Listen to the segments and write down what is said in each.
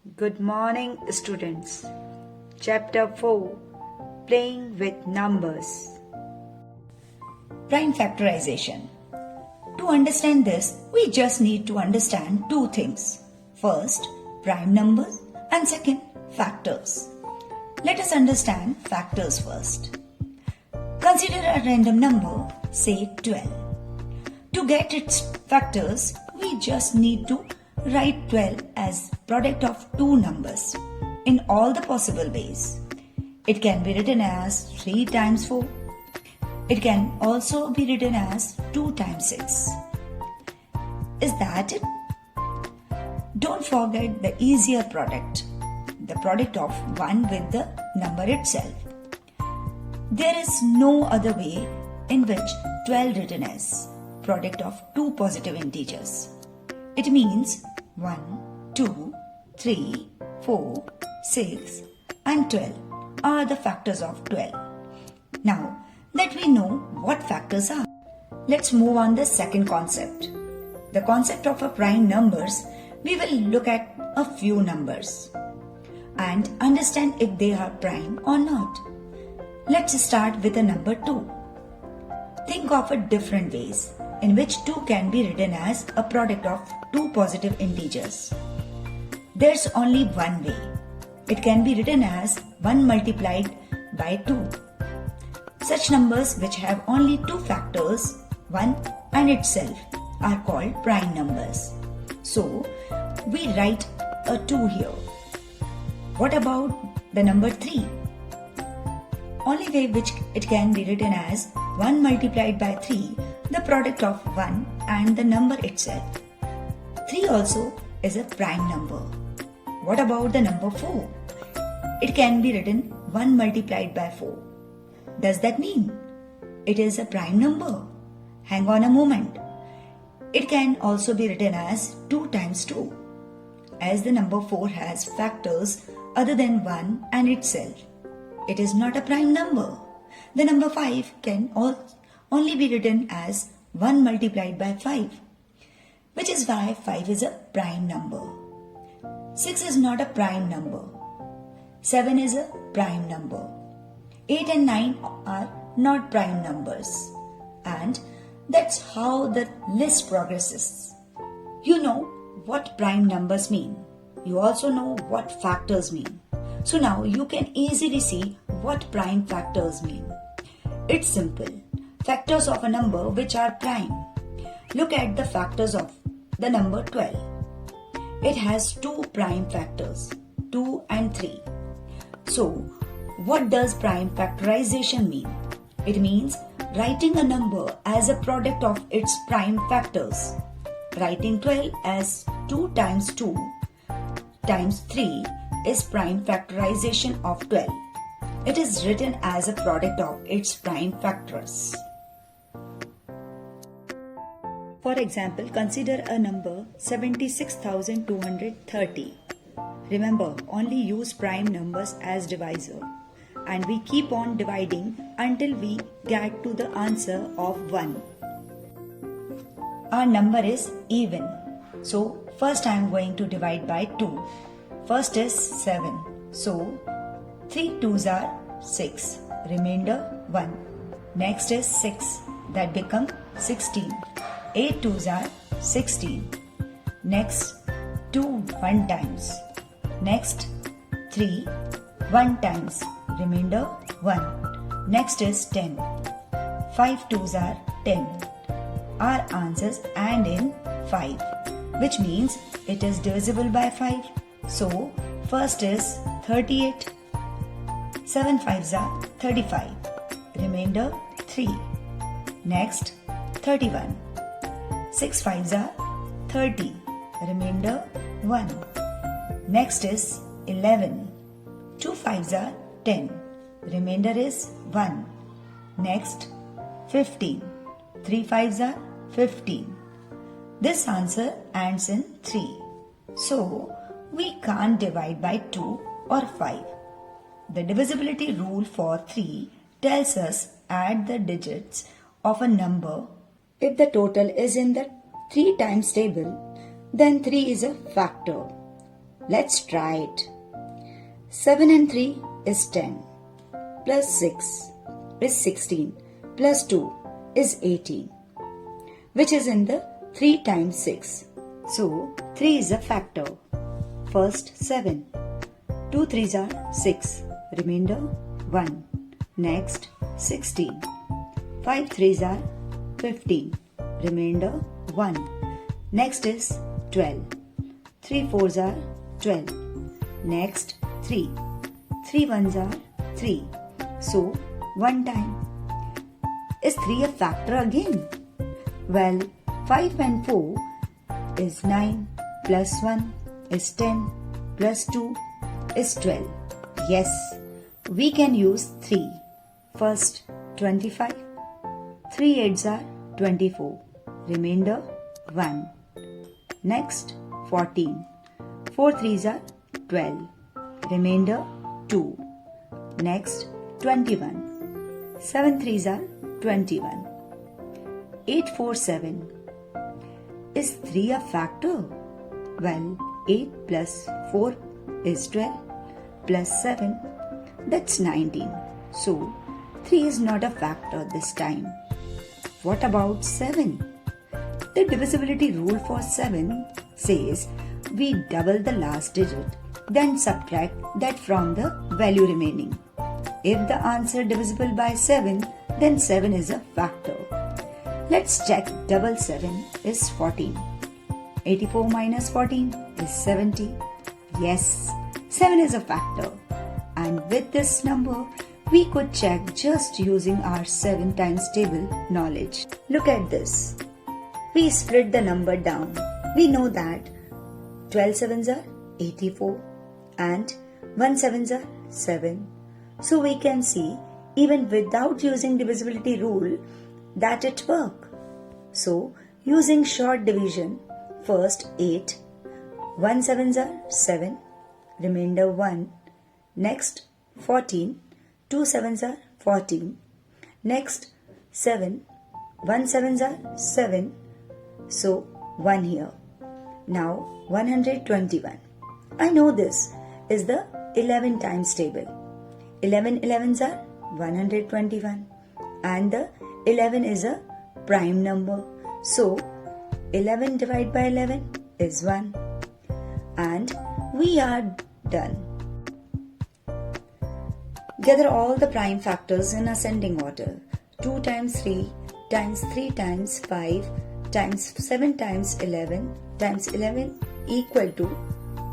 Good morning, students. Chapter 4, Playing with Numbers. Prime factorization. To understand this, we just need to understand two things. First, prime numbers, and second, factors. Let us understand factors first. Consider a random number, say 12. To get its factors, we just need to write 12 as product of two numbers in all the possible ways. It can be written as 3 times 4. It can also be written as 2 times 6. Is that it? Don't forget the easier product, the product of 1 with the number itself. There is no other way in which 12 written as product of two positive integers. It means 1, 2, 3, 4, 6 and 12 are the factors of 12. Now that we know what factors are, let's move on the second concept. The concept of a prime numbers, we will look at a few numbers and understand if they are prime or not. Let's start with the number 2. Think of a different ways in which 2 can be written as a product of two positive integers. There's only one way. It can be written as 1 multiplied by 2. Such numbers which have only two factors, 1 and itself, are called prime numbers. So, we write a 2 here. What about the number 3? Only way which it can be written as 1 multiplied by 3, the product of 1 and the number itself. 3 also is a prime number. What about the number 4? It can be written 1 multiplied by 4. Does that mean it is a prime number? Hang on a moment. It can also be written as 2 times 2, as the number 4 has factors other than 1 and itself. It is not a prime number. The number 5 can only be written as 1 multiplied by 5, which is why 5 is a prime number. 6 is not a prime number. 7 is a prime number. 8 and 9 are not prime numbers. And that's how the list progresses. You know what prime numbers mean. You also know what factors mean. So now you can easily see what prime factors mean. It's simple. Factors of a number which are prime. Look at the factors of the number 12. It has two prime factors, 2 and 3. So, what does prime factorization mean? It means writing a number as a product of its prime factors. Writing 12 as 2 times 2 times 3 is prime factorization of 12. It is written as a product of its prime factors. For example, consider a number 76,230. Remember, only use prime numbers as divisor, and we keep on dividing until we get to the answer of 1. Our number is even. So, first I am going to divide by 2. First is 7. So, 3 2s are 6. Remainder 1. Next is 6. That becomes 16. 8 2s are 16. Next 2 1 times. Next 3 1 times. Remainder 1. Next is 10. 5 2s are 10. Our answers end in 5, which means it is divisible by 5. So, first is 38. 7 5s are 35. Remainder 3. Next 31. 6 5s are 30. Remainder 1. Next is 11. 2 5s are 10. Remainder is 1. Next 15. 3 5s are 15. This answer ends in 3. So, we can't divide by 2 or 5. The divisibility rule for 3 tells us add the digits of a number. If the total is in the 3 times table, then 3 is a factor. Let's try it. 7 and 3 is 10. Plus 6 is 16. Plus 2 is 18. Which is in the 3 times 6. So 3 is a factor. First 7. 2 3s are 6. Remainder 1. Next 16. 5 3s are 15. Remainder 1. Next is 12. 3 4s are 12. Next 3. 3 1s are 3. So 1 time. Is 3 a factor again? Well, 5 and 4 is 9 plus 1 is 10 plus 2 is 12. Yes, we can use 3. First 25. 3 8s are 24. Remainder 1. Next 14. 4 3s are 12. Remainder 2. Next 21. 7 3s are 21. 8 4 7. Is 3 a factor? Well, 8 plus 4 is 12 plus 7, that's 19. So 3 is not a factor this time. What about 7? The divisibility rule for 7 says we double the last digit, then subtract that from the value remaining. If the answer divisible by 7, then 7 is a factor. Let's check double 7 is 14. 84 minus 14 is 70. Yes, 7 is a factor. And with this number, we could check just using our 7 times table knowledge. Look at this. We split the number down. We know that 12 sevens are 84 and 1 sevens are 7. So we can see even without using divisibility rule that it work. So using short division, first 8, 1 sevens are 7, remainder 1, next 14, 2 sevens are 14, next 7, 1 sevens are 7, so 1 here. Now 121. I know this is the 11 times table. 11 11s are 121 and the 11 is a prime number. So 11 divided by 11 is 1 and we are done. Gather all the prime factors in ascending order. 2 times 3 times 3 times 5 times 7 times 11 times 11 equal to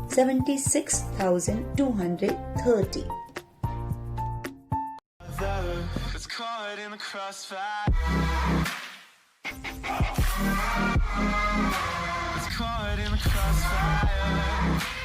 76,230. It's caught in the crossfire. It's caught in the crossfire.